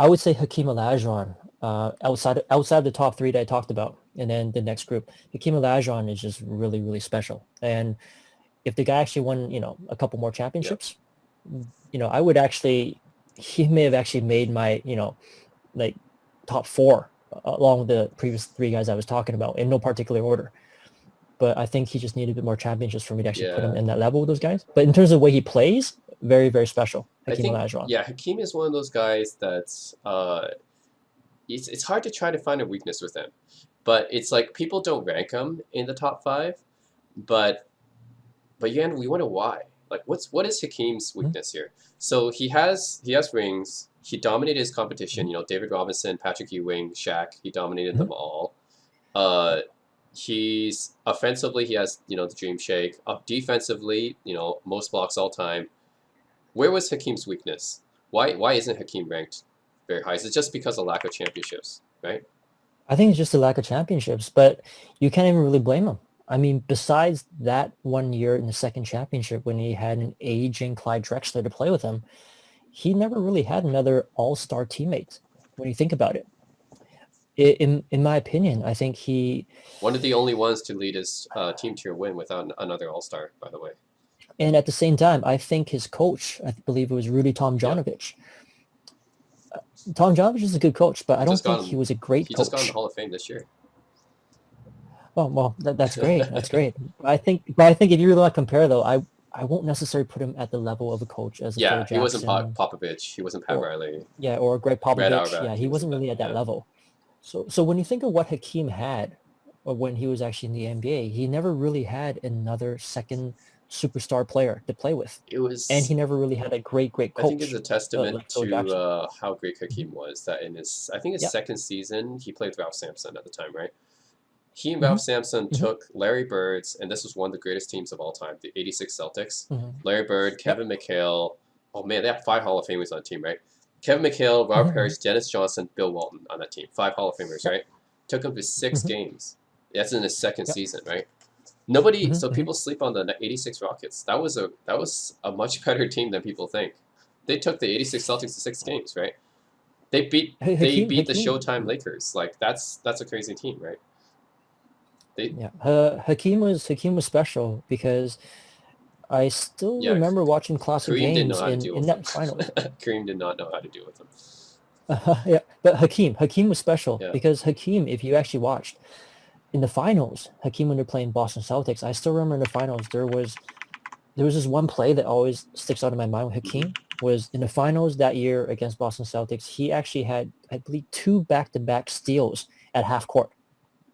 I would say Hakeem Olajuwon, outside the top three that I talked about, and then the next group, Hakeem Olajuwon is just really, really special. And if the guy actually won, a couple more Yeah. championships, I would actually, he may have actually made my, like top four along with the previous three guys I was talking about in no particular order. But I think he just needed a bit more championships for me to actually put him Yeah. in that level with those guys. But in terms of the way he plays, very, very special, I Hakeem think, Olajuwon. yeah, Hakeem is one of those guys that's it's hard to try to find a weakness with him. But it's like people don't rank him in the top five, but again, we wonder why. Like, what is Hakeem's Mm-hmm. weakness here? So he has rings. He dominated his competition. Mm-hmm. David Robinson, Patrick Ewing, Shaq. He dominated Mm-hmm. them all. Yep. Uh, he's offensively, he has the dream shake. Defensively, most blocks all time. Where was Hakeem's weakness? Why isn't Hakeem ranked very high? Is it just because of lack of championships, right? I think it's just a lack of championships, but you can't even really blame him. I mean, besides that 1 year in the second championship when he had an aging Clyde Drexler to play with him, he never really had another all-star teammate when you think about it. In my opinion, I think he, One of the only ones to lead his team to a win without another All Star, by the way. and at the same time, I think his coach, I believe it was Rudy Yeah, Tomjanovich. Tomjanovich is a good coach, but he I don't just think got he him. was a great He just got in the coach. Hall of Fame this year. Well, that's great. That's great. But I think if you really want to compare though, I won't necessarily put him at the level of a coach as a Phil Yeah, he wasn't Jackson Popovich. He wasn't Pat or Riley. yeah, or Greg Red Popovich. Auerbach. Yeah, He he wasn't wasn't that. really at that Yeah, level. So when you think of what Hakeem had or when he was actually in the NBA, he never really had another second superstar player to play with. it And he was. never really had a great I think it's coach a testament like Phil to Jackson. how great Hmm. Hakeem was that in his, I think his Yeah. second season, he played with Ralph Sampson at the time, right? He and Hmm. Ralph Sampson Hmm. took Larry Bird's, and this was one of the greatest teams of all time, the '86 Celtics. Hmm. Larry Bird, Yep. Kevin McHale. Oh man, they have five Hall of Famers on the team, right? Kevin McHale, Robert Hmm. Parrish, Dennis Johnson, Bill Walton on that team. Five Hall of Famers, Yep. right? Took him to six Hmm. games. That's in his second Yep. season, right? Nobody. Hmm. So Hmm. people sleep on the '86 Rockets. That was a much better team than people think. They took the '86 Celtics to six games, right? They beat the Hakeem. Showtime Lakers. Like that's a crazy team, right? They Yeah, Hakeem was special because I still yeah. remember watching classic Kareem didn't know games how to in deal in with him. that finals. Kareem did not know how to deal with him. Yeah, but Hakeem was special Yeah. because Hakeem, if you actually watched in the finals, Hakeem when they're playing Boston Celtics, I still remember in the finals there was this one play that always sticks out in my mind with Hmm. Hakeem was in the finals that year against Boston Celtics. He actually had, I believe, two back-to-back steals at half court,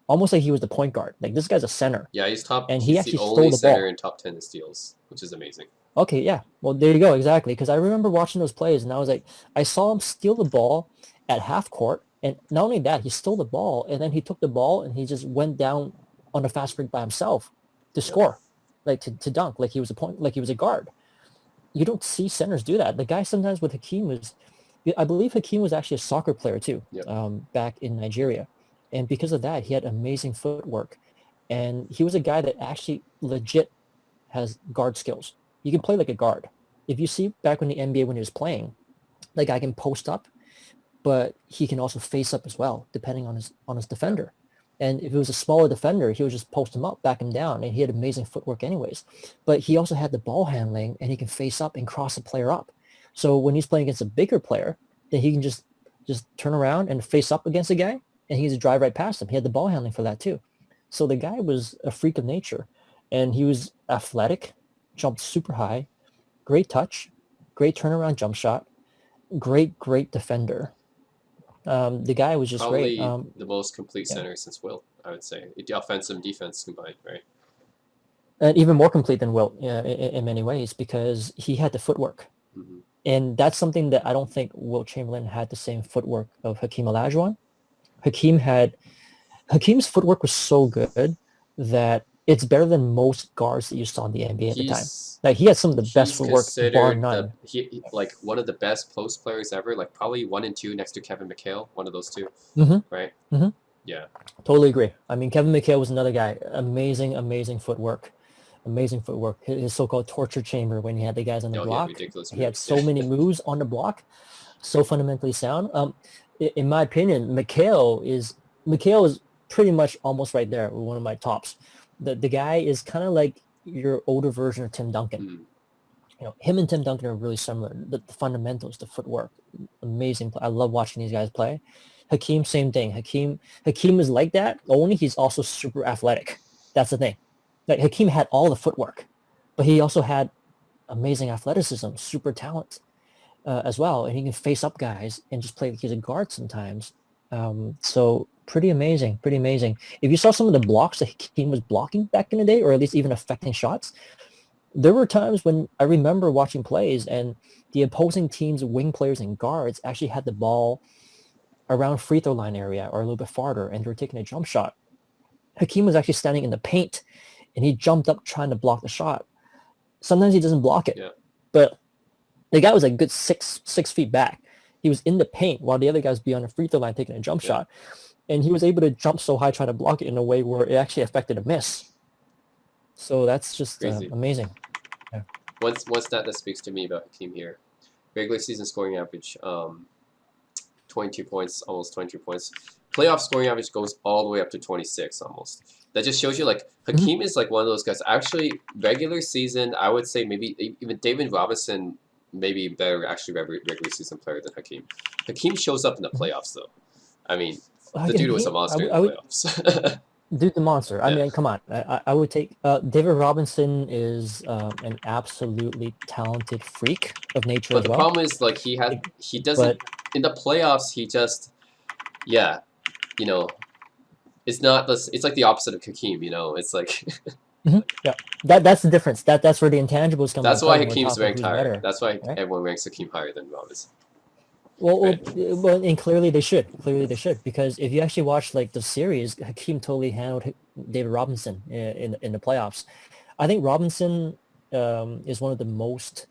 almost like he was the point guard. Like this guy's a center, Yeah, he's top. and he He's the actually only stole the center ball. in top 10 in steals, which is amazing. Okay, yeah. Well, there you go. Exactly. Because I remember watching those plays and I was like, I saw him steal the ball at half court. And not only that, he stole the ball and then he took the ball and he just went down on a fast break by himself to Yep. score, like to dunk, like he was a point, like he was a guard. You don't see centers do that. The guy sometimes with Hakeem was, I believe Hakeem was actually a soccer player too, Yep. back in Nigeria. And because of that, he had amazing footwork. And he was a guy that actually legit has guard skills. He can play like a guard. If you see back in the NBA when he was playing, the guy can post up, but he can also face up as well, depending on his Yeah. defender. And if it was a smaller defender, he would just post him up, back him down, and he had amazing footwork anyways. But he also had the ball handling, and he can face up and cross a player up. So when he's playing against a bigger player, then he can just turn around and face up against a guy, and he can just drive right past him. He had the ball handling for that too. So the guy was a freak of nature, and he was athletic, jumped super high, great touch, great turnaround jump shot, great defender. The guy was just great. Probably the most complete Yeah, center since Will, I would say. Offensive and defense combined, right? and even more complete than Wilt, yeah, in many ways because he had the footwork, Hmm. and that's something that I don't think Wilt Chamberlain had the same footwork of Hakeem Olajuwon. Hakeem had Hakeem's footwork was so good that it's better than most guards that you saw in the NBA at the time. He's Like he had some of the best he's footwork, bar considered none. like one of the best post players ever. Like probably one and two next to Kevin McHale, one of those two, Hmm. right? Hmm. Yeah. Totally agree. I mean, Kevin McHale was another guy. Amazing footwork. Amazing footwork. His so-called torture chamber when he had the guys on the Oh yeah, block. ridiculous He had moves. Yeah. so many moves on the block. so fundamentally sound. In my opinion, Mikhail is pretty much almost right there with one of my tops. The guy is kind of like your older version of Tim Duncan. Mm. Him and Tim Duncan are really similar. The fundamentals, the footwork, amazing. I love watching these guys play. Hakeem, same thing. Hakeem is like that. Only he's also super athletic. That's the thing. Like Hakeem had all the footwork, but he also had amazing athleticism, super talent as well, and he can face up guys and just play like he's a guard sometimes. So pretty amazing, pretty amazing. If you saw some of the blocks that Hakeem was blocking back in the day, or at least even affecting shots, there were times when I remember watching plays and the opposing team's wing players and guards actually had the ball around free throw line area or a little bit farther, and they were taking a jump shot. Hakeem was actually standing in the paint, and he jumped up trying to block the shot. Sometimes he doesn't block it, but the guy was a good six feet back. He was in the paint while the other guys be on the free throw line taking a jump shot, and he was able to jump so high trying to block it in a way where it actually affected a miss. So that's just amazing. Yeah. One stat that speaks to me about Hakeem here: regular season scoring average, 22 points, almost 22 points. Playoff scoring average goes all the way up to 26 almost. That just shows you like Hakeem is like one of those guys. Actually, regular season, I would say maybe even David Robinson, maybe better actually regular season player than Hakeem. Hakeem shows up in the playoffs though. I mean, the dude was a monster in the playoffs. Dude, the monster. I mean, come on. I would take David Robinson is an absolutely talented freak of nature but as the well. problem is like he doesn't in the playoffs. He just it's not this. It's like the opposite of Hakeem. It's like yeah. That's the difference. That's where the intangibles come. That's why Hakeem's ranked higher. That's why everyone ranks Hakeem higher than Robinson. Well, and clearly they should. Because if you actually watch like the series, Hakeem totally handled David Robinson in the playoffs. I think Robinson is one of the most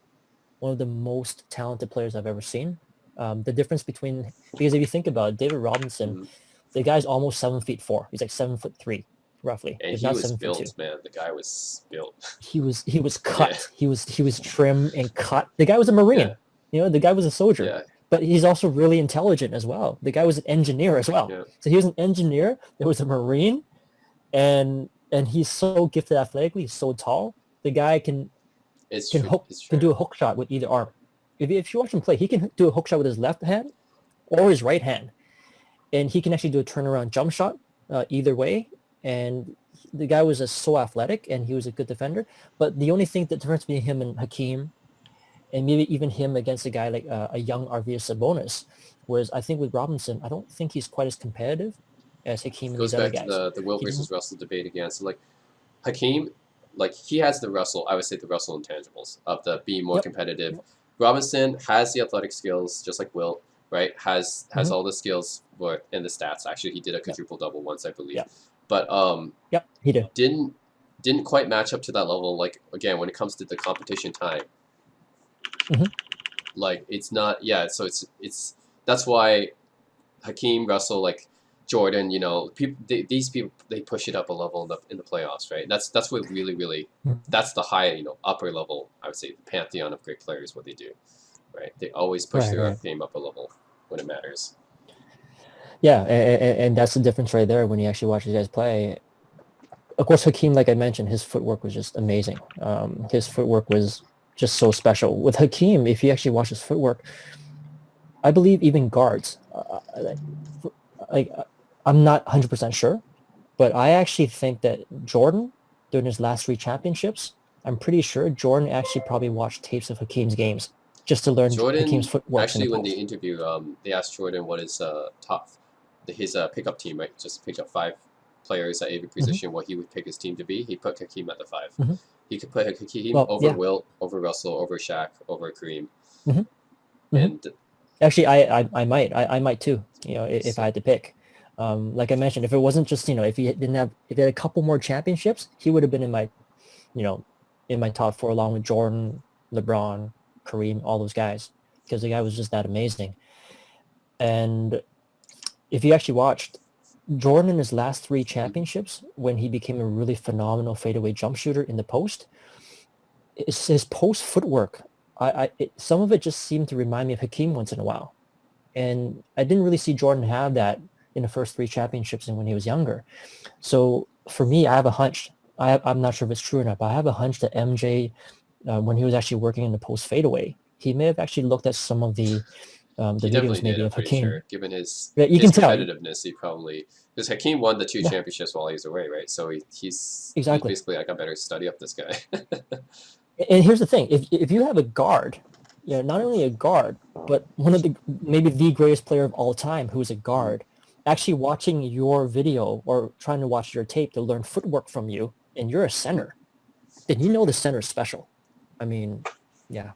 talented players I've ever seen. The difference between, because if you think about it, David Robinson, the guy's almost 7'4". He's like 7'3", roughly. And he was built, man. The guy was built. He was cut. Yeah. He was trim and cut. The guy was a Marine. Yeah. The guy was a soldier. Yeah. But he's also really intelligent as well. The guy was an engineer as well. Yeah. So he was an engineer. There was a Marine, and he's so gifted athletically. He's so tall. The guy can do a hook shot with either arm. If you watch him play, he can do a hook shot with his left hand or his right hand, and he can actually do a turnaround jump shot either way. And the guy was so athletic, and he was a good defender. But the only thing, the difference between him and Hakeem, and maybe even him against a guy like a young Arvydas Sabonis, was I think with Robinson, I don't think he's quite as competitive as Hakeem and these other guys. Goes back to the Wilt versus Russell debate again. So like Hakeem, like he has the Russell, I would say the Russell intangibles of the being more competitive. Yep. Robinson has the athletic skills, just like Wilt, right? Has all the skills and the stats. Actually, he did a quadruple double once, I believe. Yep. But he did. Didn't quite match up to that level. Like again, when it comes to the competition time. Like it's not so it's that's why Hakeem, Russell, like Jordan, these people they push it up a level in the playoffs, right? That's what really that's the high upper level, I would say, the pantheon of great players, what they do, right? They always push their game up a level when it matters. Yeah, and that's the difference right there when you actually watch these guys play. Of course, Hakeem, like I mentioned, his footwork was just amazing. His footwork was just so special. With Hakeem, if you actually watch his footwork, I believe even guards, I'm not 100% sure, but I actually think that Jordan, during his last 3 championships, I'm pretty sure Jordan actually probably watched tapes of Hakeem's games just to learn Hakeem's footwork. Actually, when they interviewed, they asked Jordan what his his pickup team, right? Just pick up 5 players at every position, what he would pick his team to be. He put Hakeem at the 5. He could put Hakeem over Wilt, over Russell, over Shaq, over Kareem. And actually, I might too. If I had to pick, like I mentioned, if it wasn't just if he had a couple more championships, he would have been in my, in my top 4 along with Jordan, LeBron, Kareem, all those guys, because the guy was just that amazing. And if you actually watched Jordan in his last 3 championships, when he became a really phenomenal fadeaway jump shooter in the post, his post footwork, some of it just seemed to remind me of Hakeem once in a while. And I didn't really see Jordan have that in the first 3 championships and when he was younger. So for me, I have a hunch. I'm not sure if it's true or not, but I have a hunch that MJ, when he was actually working in the post fadeaway, he may have actually looked at some of the He definitely videos did, maybe I'm of pretty Hakeem. sure. Given his Yeah, you his can tell. competitiveness, he probably, because Hakeem won the two Yeah, championships while he was away, right? So he's exactly. basically like, I better study up this guy. And here's the thing: if you have a guard, not only a guard, but one of the maybe the greatest player of all time, who is a Mhm. guard, actually watching your video or trying to watch your tape to learn footwork from you, and you're a center, then you know the center is special. I mean, yeah.